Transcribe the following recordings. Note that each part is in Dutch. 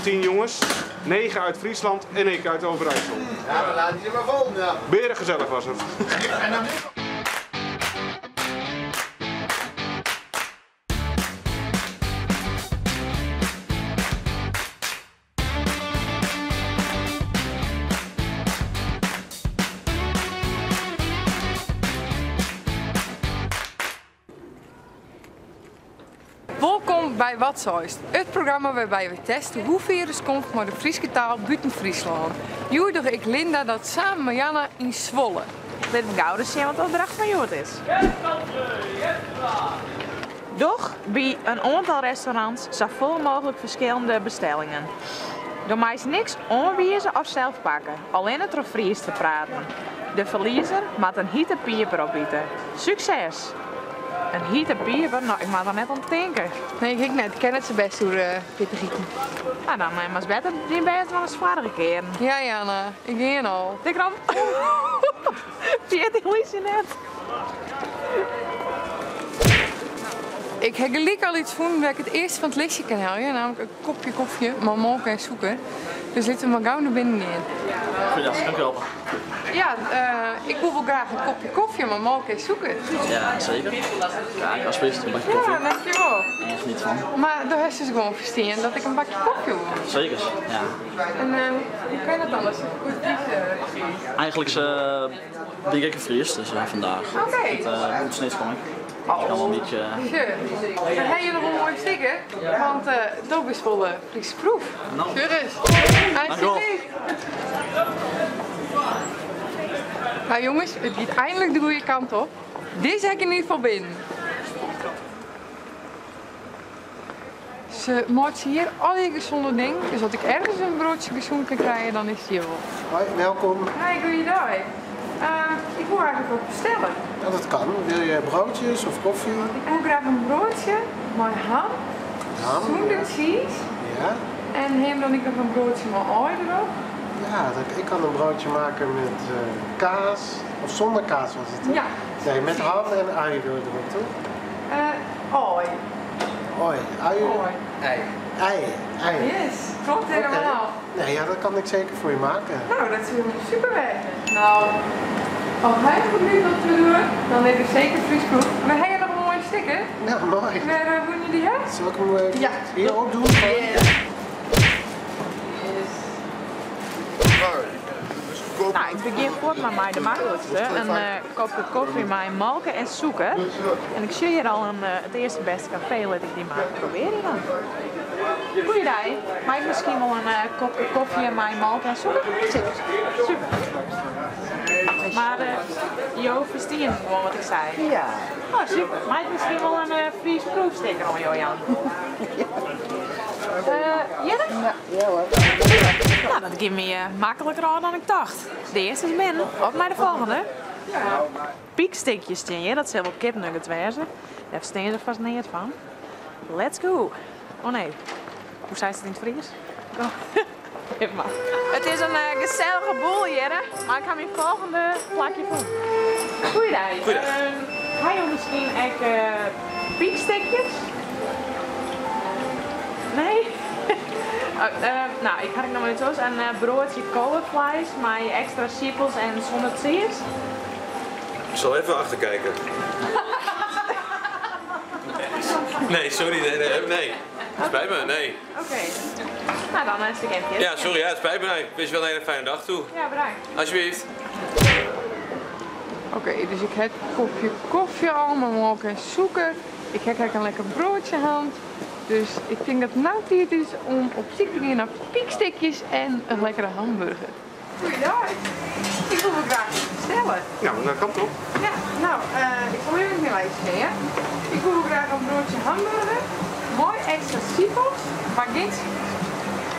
10 jongens, 9 uit Friesland en ik uit Overijssel. Ja, dan laat hij ze maar vol. Ja. Beren gezellig was het. En dan... Welkom bij Wat Zoist, het programma waarbij we testen hoe virus komt met de Friese taal buiten Friesland. Joer doe ik Linda dat samen met Janna in Zwolle. Dit is gauw dus zien wat de opdracht van Joert is. Doch bij een aantal restaurants zoveel mogelijk verschillende bestellingen. Door mij is niks aanwijzen of zelf pakken, alleen het over Fries te praten. De verliezer moet een hitte pieper opbieden. Succes! Een hitte pieper? Nou, ik mag er net aan denken. Nee, ik net. Ik ken het ze best door Pieter Gieten. Nou, dan was beter die best wel eens zwaardere keren. Ja, Janna. Ik ging al. Dik ram. Pieter liet je net. Ik heb gelijk al iets gevonden waar ik het eerst van het lichtje kan halen. Namelijk een kopje koffie, maar molk en suiker. Dus laten we maar gauw naar binnen in. Goeiedag, kan ik helpen? Ja, ik wil wel graag een kopje koffie, maar molk en suiker. Ja, zeker. Ja, alsjeblieft, een bakje koffie. Ja, dankjewel. Of niet van. Maar daar heeft ze dus gewoon verstaan dat ik een bakje koffie wil. Zeker, ja. En hoe kan je dat alles? Goed kiezen? Eigenlijk ben ik Fries, dus vandaag. Oké. Moet steeds kom ik. Ik kan wel een beetje... Schön. Dan heb je nog een mooi sticker, want dat is vol Friese proef. Nou. Gerust. Alsjeblieft. Nou jongens, het gaat eindelijk de goede kant op. Dit heb ik in ieder geval binnen. Ze maakt hier al die gezonde dingen, dus als ik ergens een broodje gezond kan krijgen, dan is het hier wel. Hoi, welkom. Hi, goeiedag. Ik wil eigenlijk wat bestellen. Ja, dat kan. Wil je broodjes of koffie? Ik wil graag een broodje met ham, zonder cheese. Ja. En hem dan ik nog een broodje met ui erop. Ja, ik kan een broodje maken met kaas. Of zonder kaas was het, hè? Ja. Nee, met ham en ui erop, toch? Ui. Ui. Ui. Ui. Ei. Yes, klopt helemaal. Nee, ja, dat kan ik zeker voor je maken. Nou, dat is helemaal super werken. Nou, als hij goed nu wat te doen, dan heb ik zeker Fries proef. Maar heb je nog een mooie sticker? Ja, mooi. Waar woon je die hebt? Zal ik hem Ja. hier op doen? Yes. Nou, ik begin voort met mij de makkelijkste. Een kopje koffie met melk en suiker. En ik zie hier al het eerste beste café, laat ik die maar proberen dan. Goeiedag. Mag ik misschien wel een kopje koffie met melk en suiker? Zeker. Super. Maar Jo, verstaan je gewoon wat ik zei? Ja. Oh, super. Mag ik misschien wel een Fries proefsticker aan jou, Jan? Jelle? Ja hoor. Nou, dat gaat me makkelijker aan dan ik dacht. De eerste is binnen. Op naar de volgende. Piekstikjes, je, dat zijn wel kipnuggets wezen. Daar verstaan je er vast niet van. Let's go. Oh nee. Hoe zei het in het Fries? Oh. Even maar. Het is een gezellige boel, Jelle. Maar ik ga mijn volgende plakje voor. Goeiedag. Goeiedag. Ga je misschien echt piekstikjes? Nee? Nou, ik ga nog maar iets een broodje kolenvlees met extra chippels en zonder cheese. Ik zal even achterkijken. Nee, sorry, nee. Het spijt me, nee. Oké. Nou, dan is het even. Ja, sorry, het spijt me. Nee. Ik wens je wel een hele fijne dag toe. Ja, bedankt. Alsjeblieft. Oké, dus ik heb een kopje koffie al, met melk en suiker. Ik heb een lekker broodje hand. Dus ik denk dat het nou tijd is om op zoek te gaan naar piekstikjes en een lekkere hamburger. Goeiedag. Ik wil me graag iets bestellen. Nou, dat kan toch? Ja, nou, ik zal even mijn lijstje nemen. Ik wil graag een broodje hamburger, mooi extra chippels, maar geen cheese.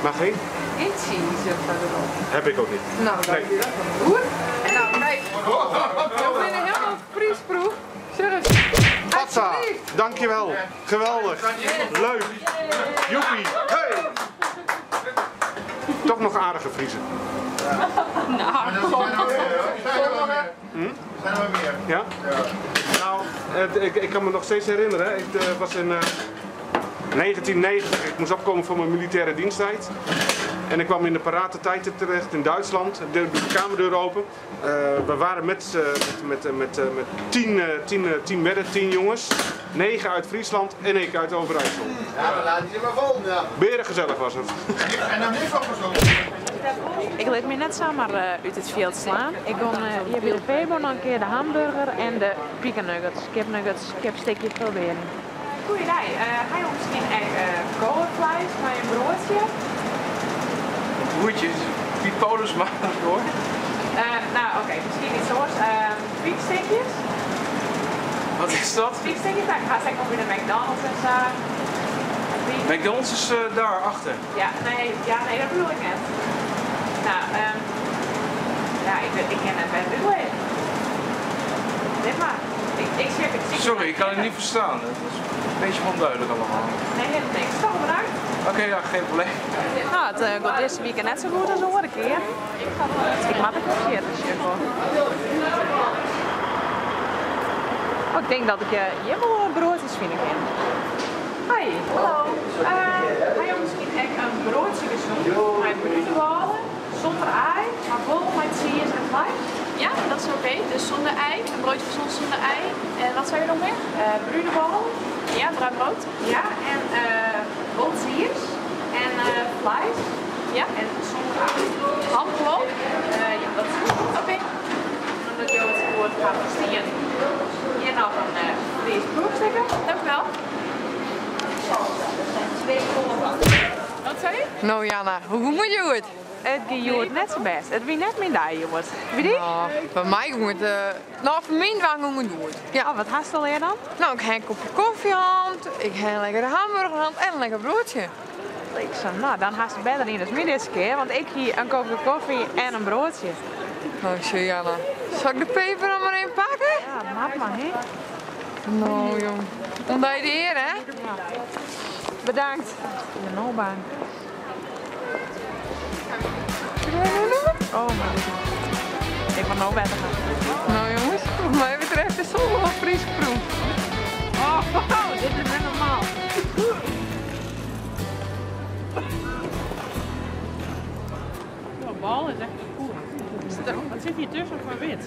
Maar geen? Geen cheese erop. Heb ik ook niet. Nou, dank je wel. Goed. En nou, kijk. We zijn helemaal vriesproef. Serieus. Pizza, dankjewel. Geweldig. Leuk. Joepie. Hey. Toch nog aardige Friesen. Zijn er wel meer? Ja? Nou, ik kan me nog steeds herinneren. Ik was in 1990, ik moest opkomen voor mijn militaire diensttijd. En ik kwam in de parate tijd terecht in Duitsland. De kamerdeur open. We waren met 10 bedden, 10 jongens. 9 uit Friesland en 1 uit Overijssel. Ja, we laten je maar vol. Ja. Beren gezellig was het. En dan niet van gezond. Ik liet me net zomaar uit het veld slaan. Ik kon hier bij de Febo nog een keer de hamburger en de piekennuggets, kipstikjes proberen. Goeie idee. Ga je misschien echt koolvlees met een broodje? Broertjes, Piet Polusma hoor. Nou oké, misschien iets zoals piekstikjes. Wat is dat? Piekstikjes, ik ga zeggen over de McDonald's en zo. McDonald's is daar achter. Ja, nee, dat bedoel ik net. Nou, ja, ik ken het best wel. Dit maar. Ik zeg het. Sorry, ik kan het niet verstaan. Het is een beetje onduidelijk allemaal. Nee, helemaal niks. Toch bedankt. Oké, ja, geen probleem. Nou, het gaat deze weekend net zo goed als de vorige keer. Ik maak het nog keer, dus ik denk dat ik hier wel broodjes vinden kan. Hoi, hallo. Ga je misschien echt een broodje gezocht met brudeballen, zonder ei, maar vol met cheese en vlees? Ja, dat is oké. Dus zonder ei, een broodje gezond zonder ei. En wat zou je nog meer? Brudeballen, Ja, bruin brood. ja, en vol cheese en vlees. Ja, En zonder ei. hamklop. Ja, dat is goed. Oké. Omdat je het woord gaat verstaan. Hier nog een vlees proefsticker. Dank u wel. Wat zei je? Nou Jana, hoe moet je het? Het gaat net zo best. Het wie net mijn dag, jongens. Wie die? Bij mij ging het, voor mijn dwang ging het goed. Ja. Oh, wat haast al dan? Nou, ik heb een kopje koffiehand, ik heb een lekkere hamburgerhand en een lekker broodje. Ik zei, nou, dan haast het beter in dan mij deze keer, want ik hier een kopje koffie en een broodje. Nou, ik zeg Jana, zal ik de peper dan maar in pakken? Ja, maak maar, hè. Nou jong, omdat je de eer hè? Bedankt. De nolbaan. Oh, maar ik word nou beter gaan. Nou jongens, wat mij betreft is het wel fris proef. Oh, dit is net normaal. De bal is echt goed. Wat zit hier tussen voor wit?